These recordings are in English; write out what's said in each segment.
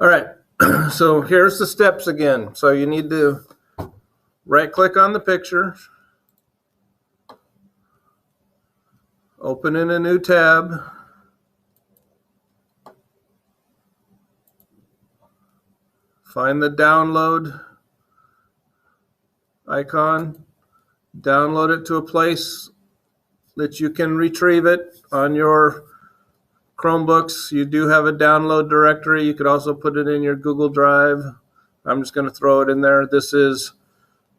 All right, so here's the steps again. So you need to right-click on the picture, open in a new tab, find the download icon, download it to a place that you can retrieve it on your Chromebooks. You do have a download directory. You could also put it in your Google Drive. I'm just going to throw it in there. This is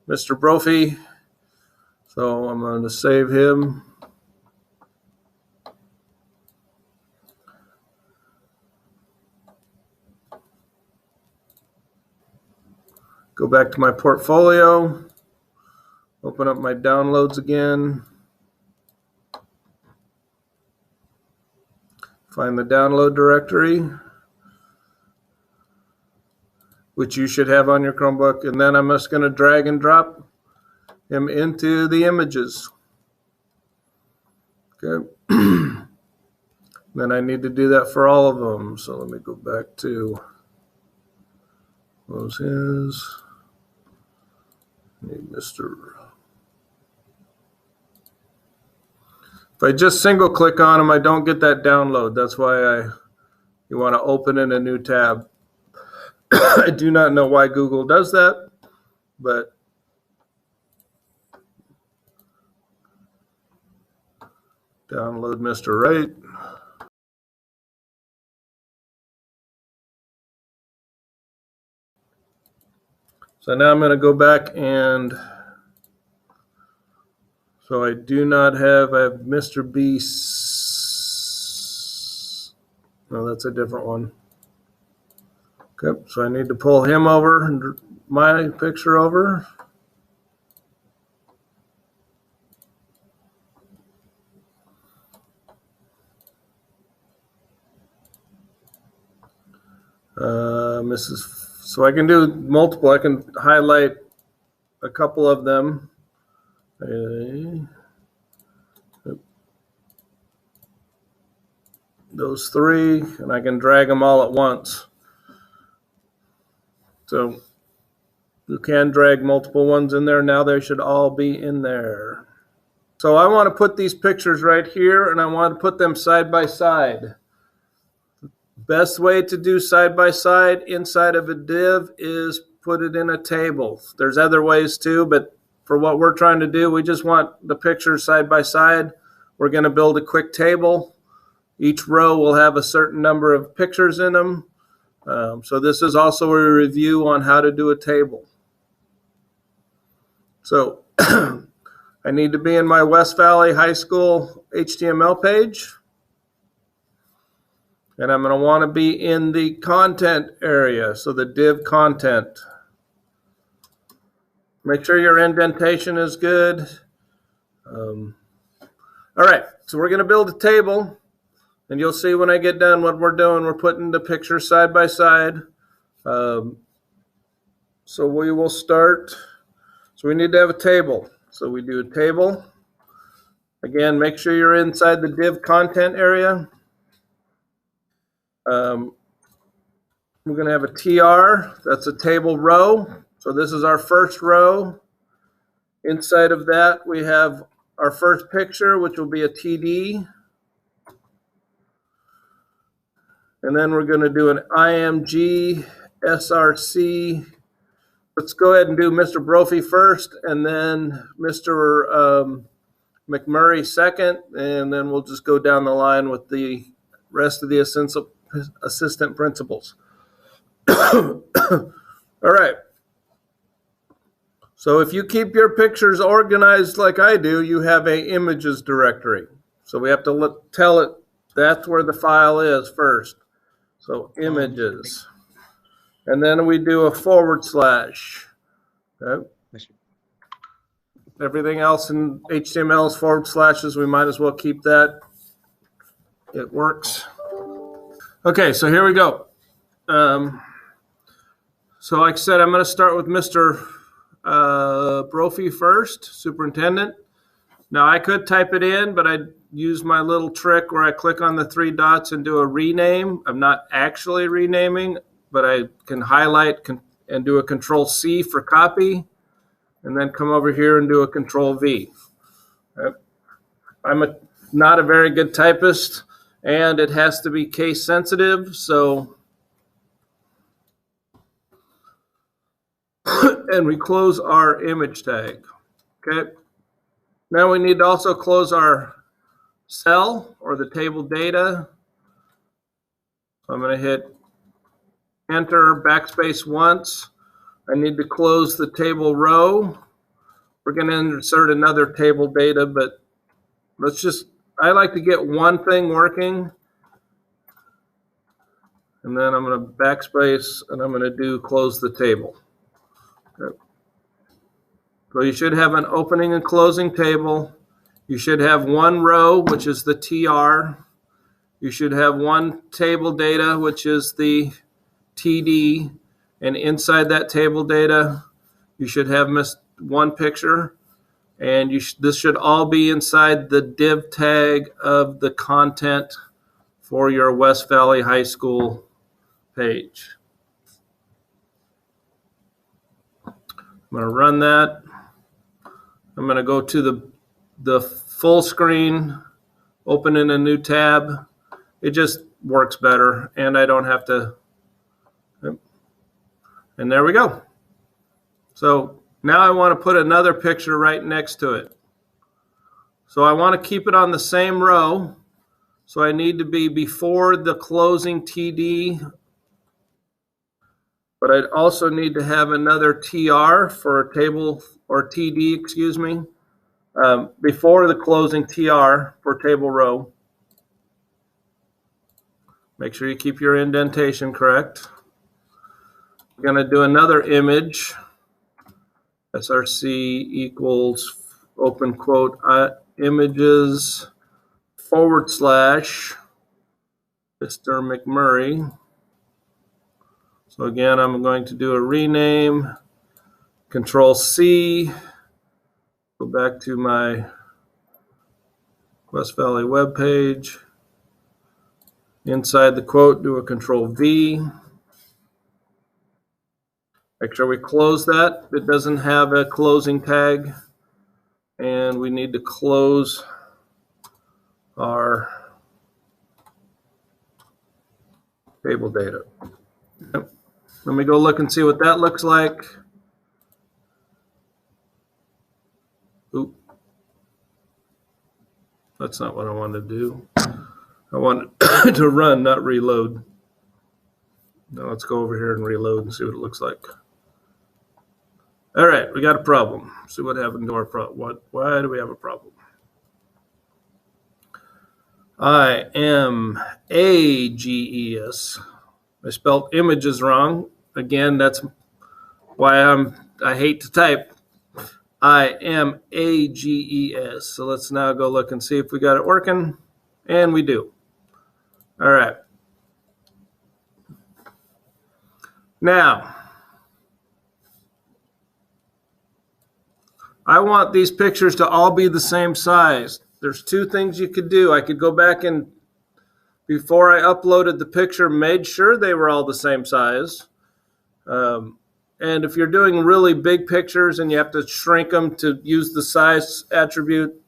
Mr. Brophy, so I'm going to save him. Go back to my portfolio, open up my downloads again, find the download directory, which you should have on your Chromebook, and then I'm just going to drag and drop him into the images. Okay. Then I need to do that for all of them. So let me go back to what was his. Need Mr. If I just single click on them, I don't get that download. That's why you want to open in a new tab. I do not know why Google does that, but download Mr. Right. So now I'm going to go back and so I do not have, I have Mr. Beast. No, that's a different one. Okay, so I need to pull him over and my picture over. So I can do multiple. I can highlight a couple of them. Those three, and I can drag them all at once. So you can drag multiple ones in there. Now they should all be in there. So I want to put these pictures right here, and I want to put them side by side. Best way to do side by side inside of a div is put it in a table. There's other ways too, but for what we're trying to do, we just want the pictures side by side. We're going to build a quick table. Each row will have a certain number of pictures in them. So this is also a review on how to do a table. So I need to be in my West Valley High School HTML page. And I'm going to want to be in the content area, so the div content. Make sure your indentation is good. All right, so we're going to build a table, and you'll see when I get done what we're doing. We're putting the pictures side by side. So we will start. So we need to have a table. So we do a table. Again, make sure you're inside the div content area. We're going to have a TR, that's a table row. So this is our first row. Inside of that, we have our first picture, which will be a TD. And then we're going to do an IMG SRC. Let's go ahead and do Mr. Brophy first, and then Mr. McMurray second, and then we'll just go down the line with the rest of the assistant principals. All right. So if you keep your pictures organized like I do, you have a images directory. So we have to tell it that's where the file is first. So images. And then we do a /. Okay. Everything else in HTML is /. We might as well keep that. It works. Okay, so here we go. So like I said, I'm going to start with Mr. Brophy first, superintendent. Now I could type it in, but I use my little trick where I click on the 3 dots and do a rename. I'm not actually renaming. but I can highlight and do a Control C for copy, and then come over here and do a Control V. I'm not a very good typist, and it has to be case sensitive, so and we close our image tag. Okay. Now we need to also close our cell or the table data. So I'm going to hit enter, backspace once. I need to close the table row. We're going to insert another table data, but I like to get one thing working. And then I'm going to backspace and I'm going to do close the table. Okay. So you should have an opening and closing table. You should have one row, which is the TR. You should have one table data, which is the TD. And inside that table data, you should have one picture. And this should all be inside the div tag of the content for your West Valley High School page. I'm going to run that. I'm going to go to the full screen, open in a new tab. It just works better, and I don't have to. And there we go. So now I want to put another picture right next to it. So I want to keep it on the same row. So I need to be before the closing TD, but I'd also need to have another TR for a table, or TD, excuse me, before the closing TR for table row. Make sure you keep your indentation correct. We're going to do another image. SRC equals open quote images / Mr. McMurray. So again, I'm going to do a rename, Control C, go back to my West Valley web page. Inside the quote, do a Control V. Make sure we close that. It doesn't have a closing tag. And we need to close our table data. Yep. Let me go look and see what that looks like. Oop. That's not what I wanted to do. I want it to run, not reload. Now let's go over here and reload and see what it looks like. All right, we got a problem. See what happened to our problem. Why do we have a problem? IMAGES. I spelled images wrong. Again, that's why I hate to type. IMAGES. So let's now go look and see if we got it working. And we do. All right. Now, I want these pictures to all be the same size. There's two things you could do. I could go back and, before I uploaded the picture, made sure they were all the same size. And if you're doing really big pictures and you have to shrink them to use the size attribute,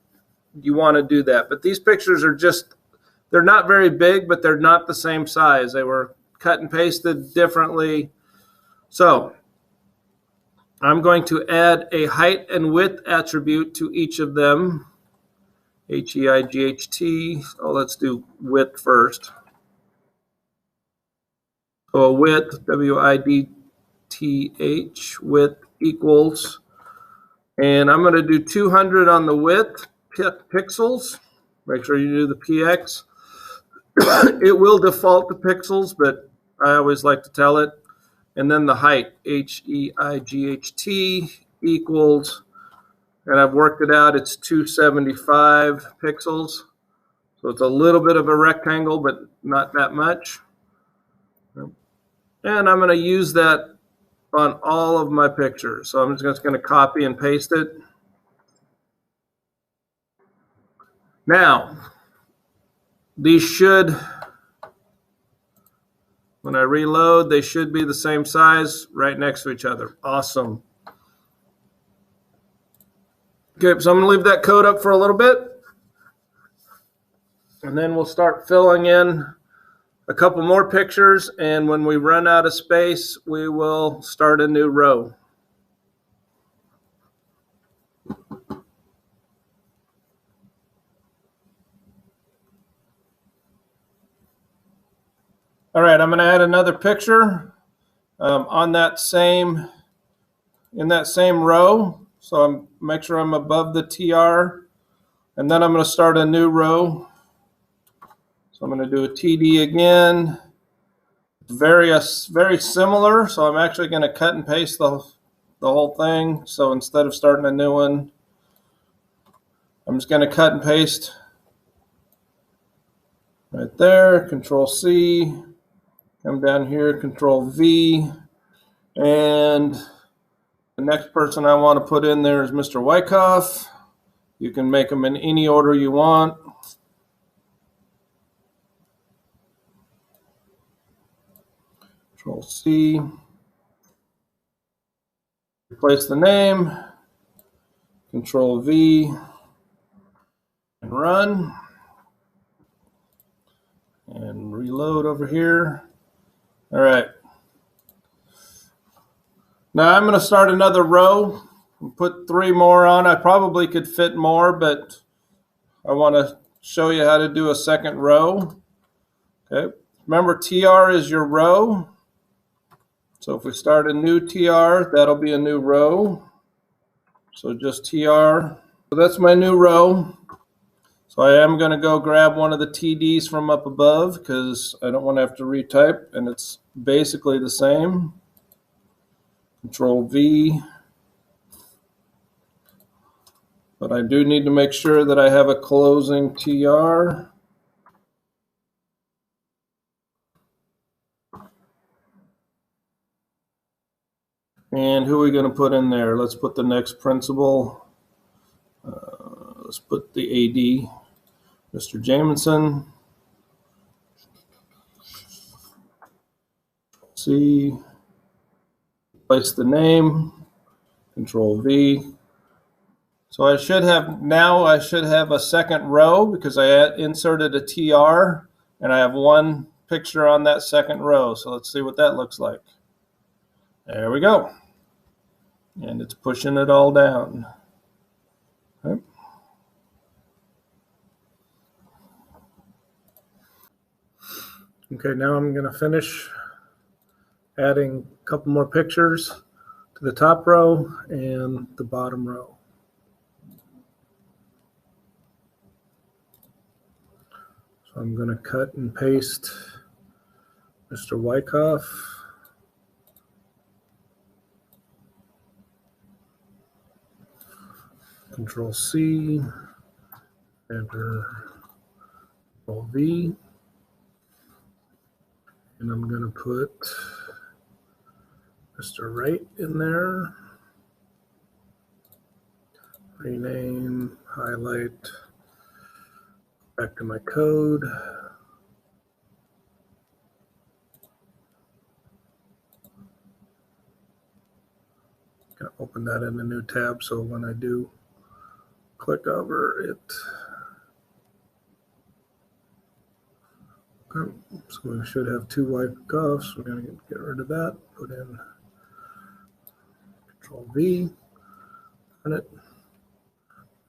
you want to do that. But these pictures are they're not very big, but they're not the same size. They were cut and pasted differently. So I'm going to add a height and width attribute to each of them. HEIGHT. So let's do width first. So a width, WIDTH, width equals, and I'm going to do 200 on the width, pixels. Make sure you do the PX. It will default to pixels, but I always like to tell it. And then the height, HEIGHT equals, and I've worked it out, it's 275 pixels. So it's a little bit of a rectangle, but not that much. And I'm going to use that on all of my pictures. So I'm just going to copy and paste it. Now, these should When I reload, they should be the same size right next to each other. Awesome. Okay, so I'm going to leave that code up for a little bit. And then we'll start filling in a couple more pictures. And when we run out of space, we will start a new row. All right, I'm going to add another picture in that same row. So make sure I'm above the TR, and then I'm going to start a new row. So I'm going to do a TD again. Very similar. So I'm actually going to cut and paste the whole thing. So instead of starting a new one, I'm just going to cut and paste right there. Control C. Come down here, Control V, and the next person I want to put in there is Mr. Wyckoff. You can make them in any order you want. Control C. Replace the name. Control V. And run. And reload over here. All right. Now I'm going to start another row and put 3 more on. I probably could fit more, but I want to show you how to do a second row. Okay. Remember, TR is your row. So if we start a new TR, that'll be a new row. So just TR. So that's my new row. So I am going to go grab one of the TDs from up above because I don't want to have to retype, and it's basically the same. Control V. But I do need to make sure that I have a closing TR. And who are we going to put in there? Let's put the next principal. Let's put the AD, Mr. Jamison. C. Place the name. Control V. So I should have a second row because I inserted a TR, and I have one picture on that second row. So let's see what that looks like. There we go. And it's pushing it all down. Okay. Okay, now I'm going to finish adding a couple more pictures to the top row and the bottom row. So I'm going to cut and paste Mr. Wyckoff. Control C, enter, Control V, and I'm going to put Mr. Wright in there. Rename, highlight, back to my code. Gonna open that in a new tab so when I do click over it. Okay, so we should have 2 Wyckoffs. We're going to get rid of that. Put in Control V, run it,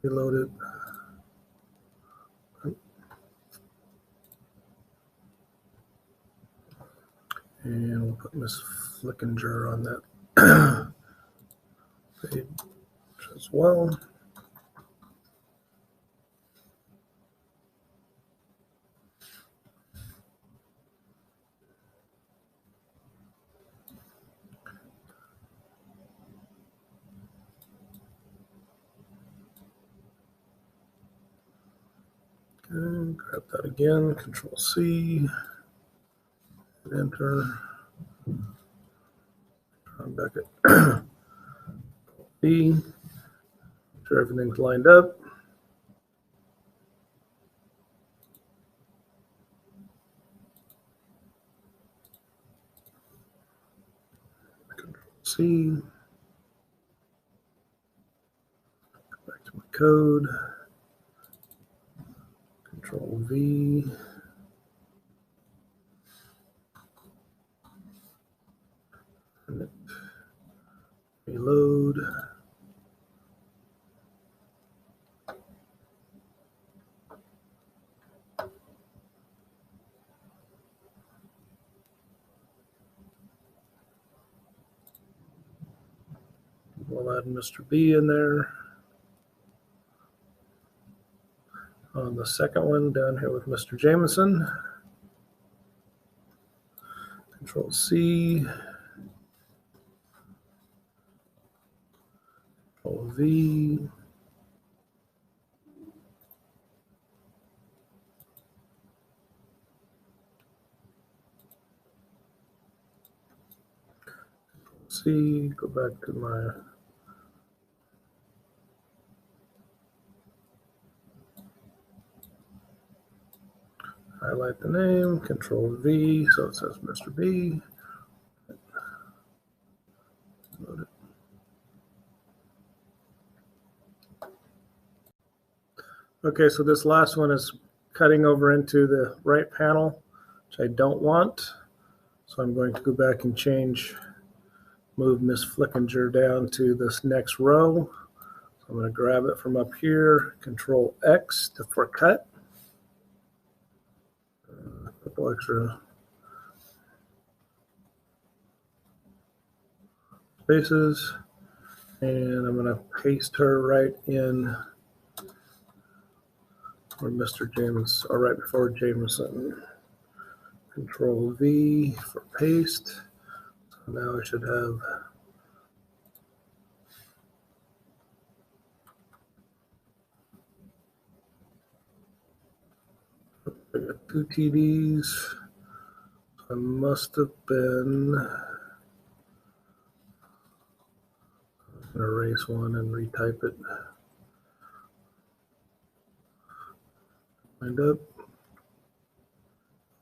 reload it. Okay. And we'll put Miss Flickinger on that page as well. Okay, grab that again, Control C, enter. I'm back at B. Make sure everything's lined up. C. Go back to my code. Control V. Reload. We'll add Mr. B in there. On the second one, down here with Mr. Jameson. Control C. Control V. C. Go back to my highlight the name, Control V, so it says Mr. B. Load it. Okay, so this last one is cutting over into the right panel, which I don't want. So I'm going to go back and move Miss Flickinger down to this next row. So I'm going to grab it from up here, Control X for cut. A couple extra spaces. And I'm going to paste her right in where Mr. James, or right before Jameson. Control V for paste. So now I should have I got 2 TDs. So I must have been erase one and retype it. Wind up.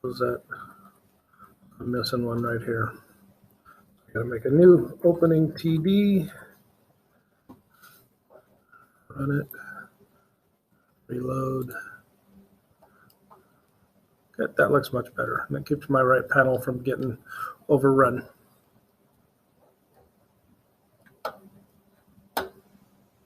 What was that? I'm missing one right here. I gotta make a new opening TD. Run it. Reload. That looks much better. That keeps my right panel from getting overrun.